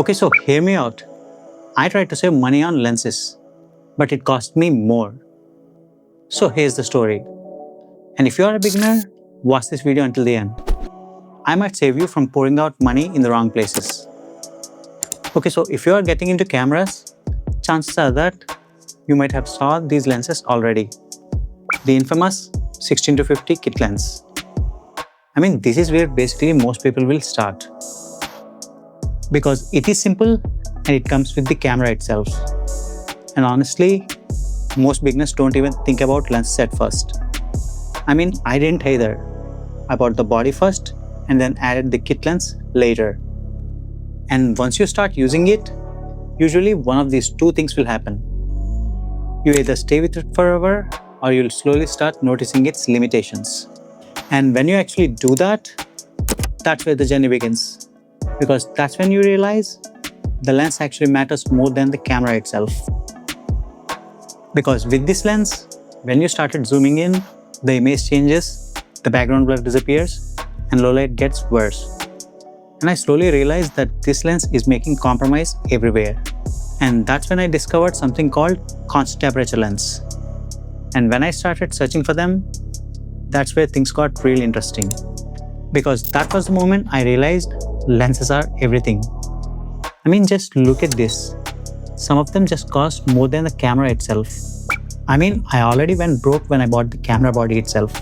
Okay, so hear me out. I tried to save money on lenses, but it cost me more. So here's the story. And if you are a beginner, watch this video until the end. I might save you from pouring out money in the wrong places. Okay, so if you are getting into cameras, chances are that you might have saw these lenses already. The infamous 16-50 kit lens. I mean, this is where basically most people will start. Because it is simple and it comes with the camera itself. And honestly, most beginners don't even think about lenses at first. I mean, I didn't either. I bought the body first and then added the kit lens later. And once you start using it, usually one of these two things will happen. You either stay with it forever or you'll slowly start noticing its limitations. And when you actually do that, that's where the journey begins. Because that's when you realize the lens actually matters more than the camera itself. Because with this lens, when you started zooming in, the image changes, the background blur disappears, and low light gets worse. And I slowly realized that this lens is making compromise everywhere. And that's when I discovered something called constant aperture lens. And when I started searching for them, that's where things got really interesting. Because that was the moment I realized lenses are everything. I mean, just look at this. Some of them just cost more than the camera itself. I mean, I already went broke when I bought the camera body itself.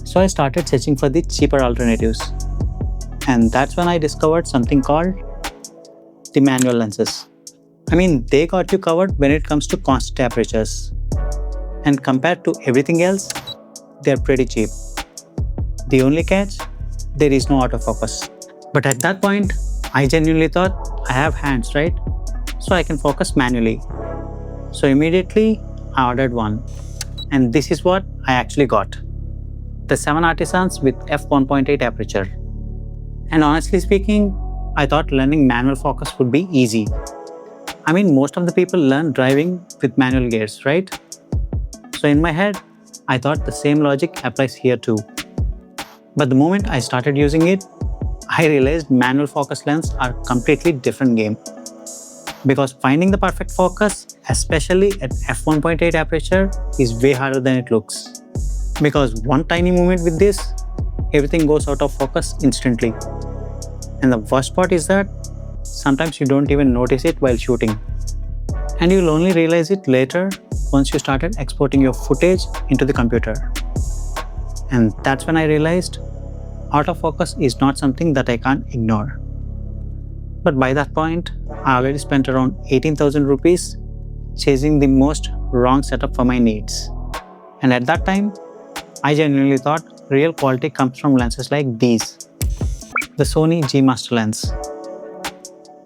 So I started searching for the cheaper alternatives. And that's when I discovered something called the manual lenses. I mean, they got you covered when it comes to constant apertures. And compared to everything else, they're pretty cheap. The only catch, there is no autofocus. But at that point, I genuinely thought I have hands, right? So I can focus manually. So immediately, I ordered one. And this is what I actually got. The 7 Artisans with f1.8 aperture. And honestly speaking, I thought learning manual focus would be easy. I mean, most of the people learn driving with manual gears, right? So in my head, I thought the same logic applies here too. But the moment I started using it, I realized manual focus lenses are a completely different game. Because finding the perfect focus, especially at f1.8 aperture, is way harder than it looks. Because one tiny movement with this, everything goes out of focus instantly. And the worst part is that sometimes you don't even notice it while shooting. And you'll only realize it later once you started exporting your footage into the computer. And that's when I realized autofocus is not something that I can't ignore. But by that point, I already spent around 18,000 rupees chasing the most wrong setup for my needs. And at that time, I genuinely thought real quality comes from lenses like these, the Sony G Master lens.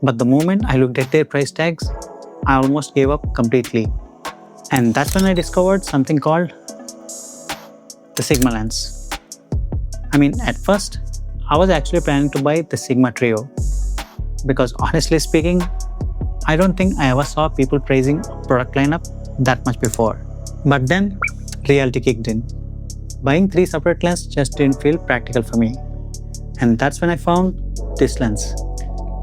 But the moment I looked at their price tags, I almost gave up completely. And that's when I discovered something called the Sigma lens. I mean, at first, I was actually planning to buy the Sigma Trio. Because honestly speaking, I don't think I ever saw people praising a product lineup that much before. But then, reality kicked in. Buying 3 separate lenses just didn't feel practical for me. And that's when I found this lens,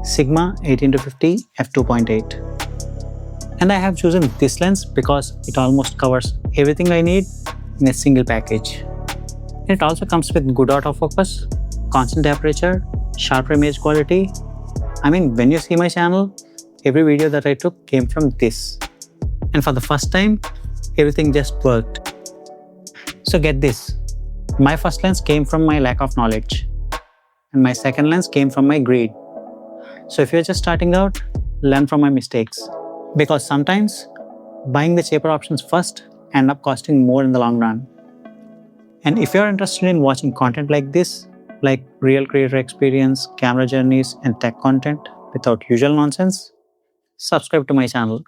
Sigma 18-50 f2.8. And I have chosen this lens because it almost covers everything I need in a single package. And it also comes with good autofocus, constant aperture, sharper image quality. I mean, when you see my channel, every video that I took came from this. And for the first time, everything just worked. So get this, my first lens came from my lack of knowledge. And my second lens came from my greed. So if you're just starting out, learn from my mistakes. Because sometimes, buying the cheaper options first end up costing more in the long run. And if you're interested in watching content like this, like real creator experience, camera journeys, and tech content without usual nonsense, subscribe to my channel.